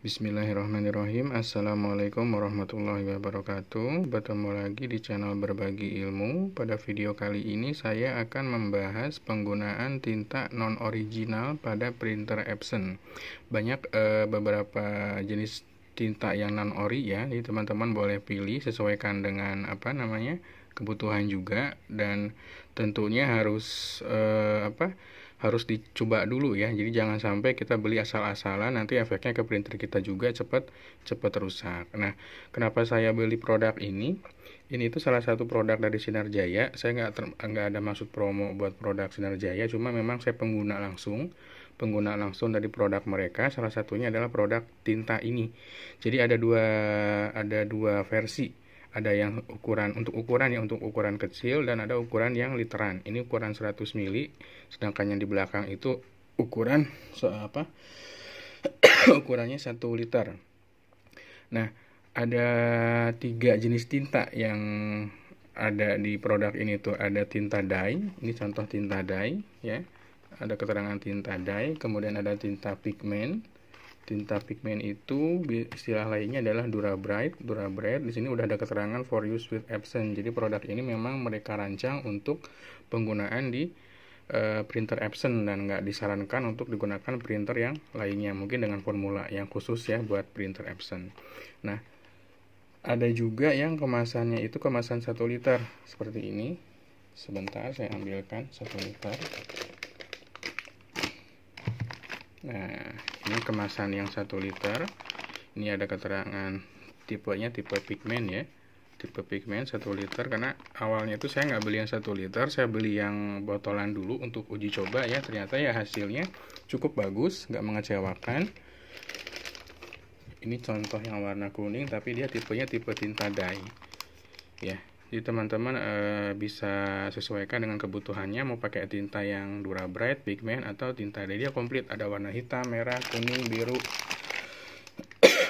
Bismillahirrahmanirrahim. Assalamualaikum warahmatullahi wabarakatuh. Bertemu lagi di channel Berbagi Ilmu. Pada video kali ini saya akan membahas penggunaan tinta non-original pada printer Epson. Banyak beberapa jenis tinta yang non-ori ya. Jadi teman-teman boleh pilih sesuaikan dengan kebutuhan juga, dan tentunya harus harus dicoba dulu ya. Jadi jangan sampai kita beli asal-asalan, nanti efeknya ke printer kita juga cepat rusak. Nah, kenapa saya beli produk ini? Ini itu salah satu produk dari Sinar Jaya. Saya nggak ada maksud promo buat produk Sinar Jaya, cuma memang saya pengguna langsung dari produk mereka. Salah satunya adalah produk tinta ini. Jadi ada dua versi. Ada yang untuk ukuran kecil, dan ada ukuran yang literan. Ini ukuran 100 mili, sedangkan yang di belakang itu ukuran ukurannya 1 liter. Nah, ada 3 jenis tinta yang ada di produk ini tuh. Ada tinta dye, ini contoh tinta dye ya. Ada keterangan tinta dye, kemudian ada tinta pigmen. Tinta pigmen itu istilah lainnya adalah Durabright. Di sini udah ada keterangan for use with Epson. Jadi produk ini memang mereka rancang untuk penggunaan di printer Epson, dan nggak disarankan untuk digunakan printer yang lainnya, mungkin dengan formula yang khusus ya buat printer Epson. Nah, ada juga yang kemasannya itu kemasan 1 liter seperti ini. Sebentar saya ambilkan 1 liter. Nah, ini kemasan yang 1 liter. Ini ada keterangan tipenya, tipe pigmen ya. Tipe pigmen 1 liter. Karena awalnya itu saya nggak beli yang 1 liter, saya beli yang botolan dulu untuk uji coba ya. Ternyata ya hasilnya cukup bagus, nggak mengecewakan. Ini contoh yang warna kuning, tapi dia tipenya tipe tinta dye ya. Jadi teman-teman bisa sesuaikan dengan kebutuhannya, mau pakai tinta yang Durabright, pigmen, atau tinta dye. Dia komplit, ada warna hitam, merah, kuning, biru.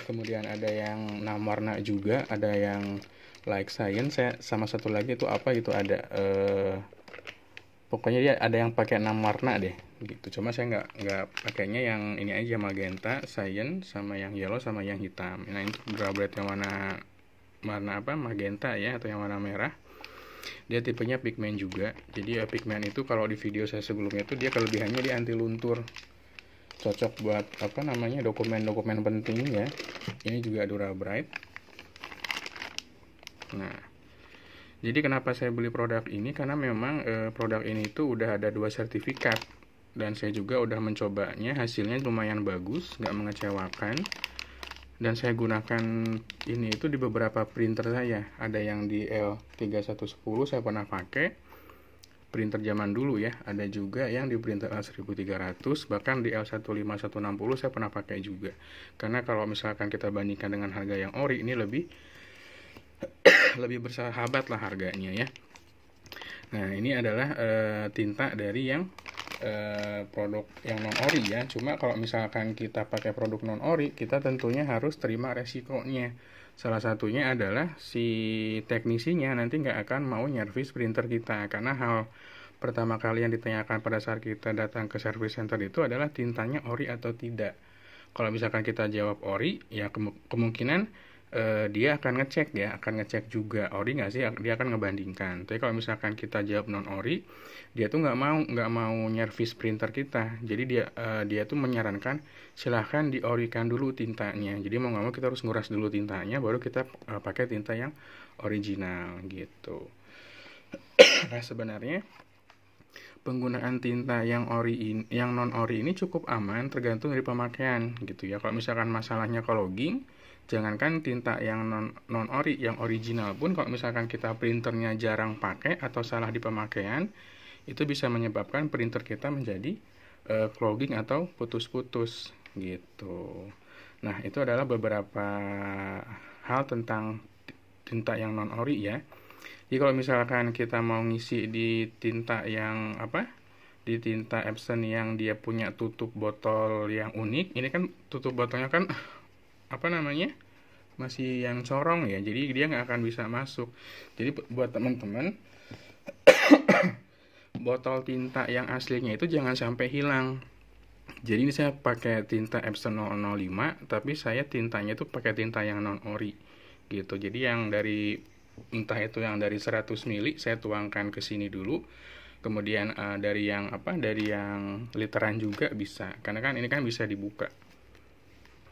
Kemudian ada yang 6 warna juga, ada yang like science sama satu lagi itu apa gitu, ada pokoknya dia ada yang pakai 6 warna deh gitu. Cuma saya nggak pakainya yang ini aja, magenta, cyan, sama yang yellow, sama yang hitam. Nah, ini Durabright yang warna magenta ya, atau yang warna merah. Dia tipenya pigmen juga. Jadi pigmen itu kalau di video saya sebelumnya itu dia kelebihannya dia anti luntur, cocok buat dokumen-dokumen penting ya. Ini juga Durabright. Nah, jadi kenapa saya beli produk ini? Karena memang produk ini itu udah ada 2 sertifikat, dan saya juga udah mencobanya, hasilnya lumayan bagus, nggak mengecewakan. Dan saya gunakan ini itu di beberapa printer saya. Ada yang di L3110 saya pernah pakai, printer zaman dulu ya. Ada juga yang di printer L1300, bahkan di L15160 saya pernah pakai juga. Karena kalau misalkan kita bandingkan dengan harga yang ori, ini lebih bersahabat lah harganya ya. Nah, ini adalah tinta dari yang produk yang non-ori ya. Cuma kalau misalkan kita pakai produk non-ori, kita tentunya harus terima resikonya. Salah satunya adalah si teknisinya nanti nggak akan mau nyervis printer kita, karena hal pertama kali yang ditanyakan pada saat kita datang ke service center itu adalah tintanya ori atau tidak. Kalau misalkan kita jawab ori, ya kemungkinan dia akan ngecek juga ori nggak sih, dia akan ngebandingkan. Tapi kalau misalkan kita jawab non ori, dia tuh nggak mau nyervis printer kita. Jadi dia tuh menyarankan silahkan diorikan dulu tintanya. Jadi mau nggak mau kita harus nguras dulu tintanya, baru kita pakai tinta yang original gitu. Nah, sebenarnya penggunaan tinta yang non ori ini cukup aman, tergantung dari pemakaian gitu ya. Kalau misalkan masalahnya clogging, jangankan tinta yang non ori, yang original pun kalau misalkan kita printernya jarang pakai atau salah di pemakaian, itu bisa menyebabkan printer kita menjadi clogging atau putus-putus gitu. Nah, itu adalah beberapa hal tentang tinta yang non ori ya. Jadi kalau misalkan kita mau ngisi di tinta yang di tinta Epson yang dia punya tutup botol yang unik, ini kan tutup botolnya kan masih yang corong ya, jadi dia nggak akan bisa masuk. Jadi buat teman-teman, botol tinta yang aslinya itu jangan sampai hilang. Jadi ini saya pakai tinta Epson 005, tapi saya tintanya itu pakai tinta yang non ori gitu. Jadi yang dari entah itu yang dari 100 mili saya tuangkan ke sini dulu. Kemudian dari yang literan juga bisa. Karena kan ini kan bisa dibuka.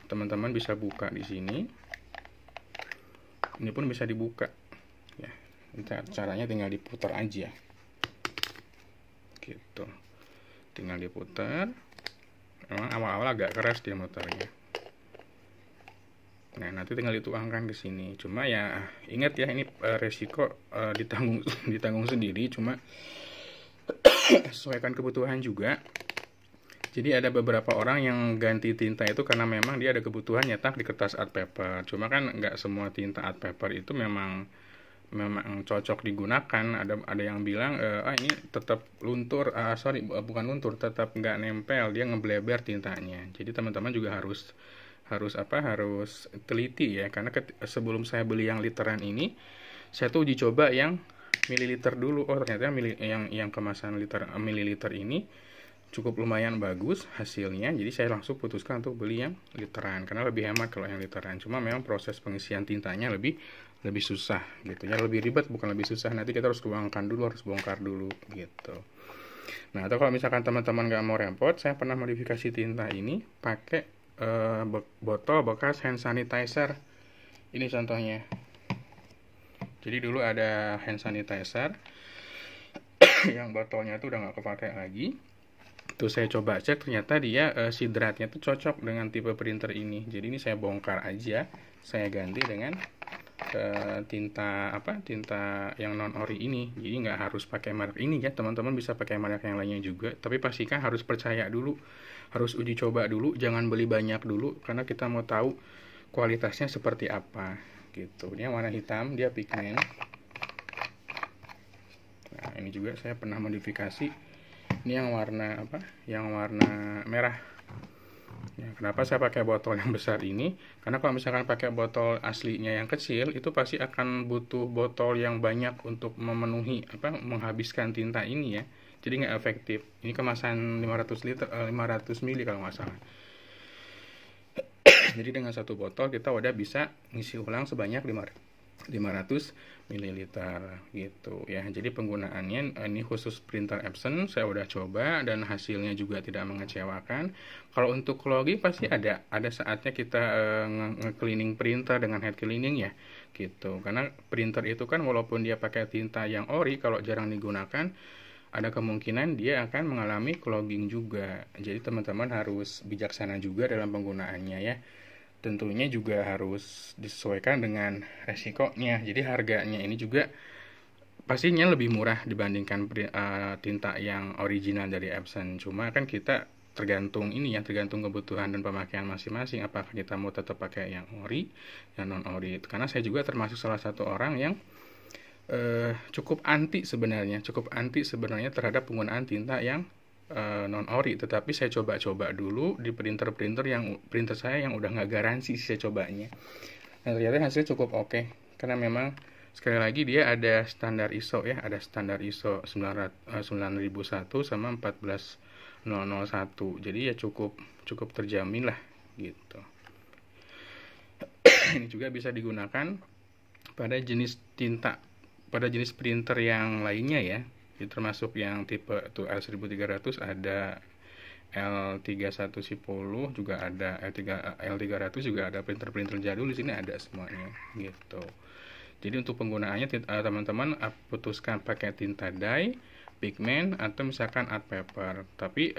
Teman-teman bisa buka di sini. Ini pun bisa dibuka. Ya, caranya tinggal diputar aja. Gitu. Tinggal diputar. Memang awal-awal agak keras dia muternya. Nah, nanti tinggal dituangkan ke sini. Cuma ya ingat ya, ini resiko ditanggung sendiri. Cuma sesuaikan kebutuhan juga. Jadi ada beberapa orang yang ganti tinta itu karena memang dia ada kebutuhan nyetak di kertas art paper. Cuma kan nggak semua tinta art paper itu memang cocok digunakan. Ada yang bilang ini tetap luntur, bukan luntur, tetap nggak nempel, dia ngebleber tintanya. Jadi teman-teman juga harus teliti ya, karena sebelum saya beli yang literan ini, saya tuh uji coba yang mililiter dulu. Oh ternyata yang kemasan mililiter ini cukup lumayan bagus hasilnya, jadi saya langsung putuskan untuk beli yang literan karena lebih hemat kalau yang literan. Cuma memang proses pengisian tintanya lebih susah gitu ya, lebih ribet, bukan lebih susah. Nanti kita harus tuangkan dulu, harus bongkar dulu gitu. Nah, atau kalau misalkan teman-teman nggak mau repot, saya pernah modifikasi tinta ini pakai botol bekas hand sanitizer. Ini contohnya. Jadi dulu ada hand sanitizer yang botolnya itu udah nggak kepakai lagi. Tuh saya coba cek, ternyata dia sidratnya tuh cocok dengan tipe printer ini. Jadi ini saya bongkar aja, saya ganti dengan tinta yang non ori ini. Jadi nggak harus pakai merek ini ya, teman-teman bisa pakai merek yang lainnya juga. Tapi pastikan harus percaya dulu, harus uji coba dulu, jangan beli banyak dulu karena kita mau tahu kualitasnya seperti apa gitu. Ini warna hitam, dia pigmen. Nah ini juga saya pernah modifikasi. Ini yang warna Yang warna merah. Ya, kenapa saya pakai botol yang besar ini? Karena kalau misalkan pakai botol aslinya yang kecil, itu pasti akan butuh botol yang banyak untuk memenuhi menghabiskan tinta ini ya. Jadi nggak efektif. Ini kemasan 500 mili kalau nggak salah. Jadi dengan satu botol kita udah bisa ngisi ulang sebanyak 500 ml gitu ya. Jadi penggunaannya ini khusus printer Epson, saya udah coba dan hasilnya juga tidak mengecewakan. Kalau untuk login pasti ada saatnya kita nge-cleaning printer dengan head cleaning ya gitu. Karena printer itu kan walaupun dia pakai tinta yang ori, kalau jarang digunakan ada kemungkinan dia akan mengalami clogging juga. Jadi teman-teman harus bijaksana juga dalam penggunaannya ya. Tentunya juga harus disesuaikan dengan resikonya. Jadi harganya ini juga pastinya lebih murah dibandingkan tinta yang original dari Epson. Cuma kan kita tergantung kebutuhan dan pemakaian masing-masing. Apakah kita mau tetap pakai yang ori, yang non ori. Karena saya juga termasuk salah satu orang yang cukup anti sebenarnya terhadap penggunaan tinta yang non ori, tetapi saya coba dulu di printer saya yang udah nggak garansi saya cobanya. Nah ternyata hasilnya cukup oke. Karena memang sekali lagi dia ada standar ISO ya, ada standar ISO 9001 sama 14001. Jadi ya cukup terjamin lah gitu. Ini juga bisa digunakan pada jenis printer yang lainnya ya. Jadi termasuk yang tipe L1300, ada L3110 juga ada, L300 juga ada, printer jadul di sini ada semuanya gitu. Jadi untuk penggunaannya teman-teman putuskan pakai tinta dye, pigment atau misalkan art paper. Tapi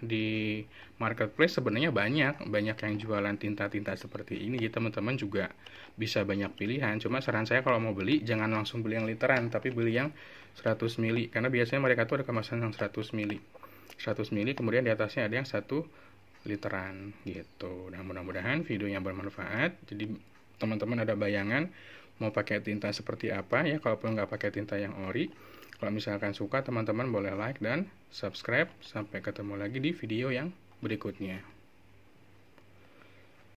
di marketplace sebenarnya banyak yang jualan tinta-tinta seperti ini. Jadi teman-teman juga bisa banyak pilihan. Cuma saran saya kalau mau beli jangan langsung beli yang literan, tapi beli yang 100 mili karena biasanya mereka tuh ada kemasan yang 100 mili. Kemudian di atasnya ada yang 1 literan gitu. Nah, mudah-mudahan videonya bermanfaat. Jadi teman-teman ada bayangan mau pakai tinta seperti apa ya, kalaupun nggak pakai tinta yang ori. Kalau misalkan suka, teman-teman boleh like dan subscribe. Sampai ketemu lagi di video yang berikutnya.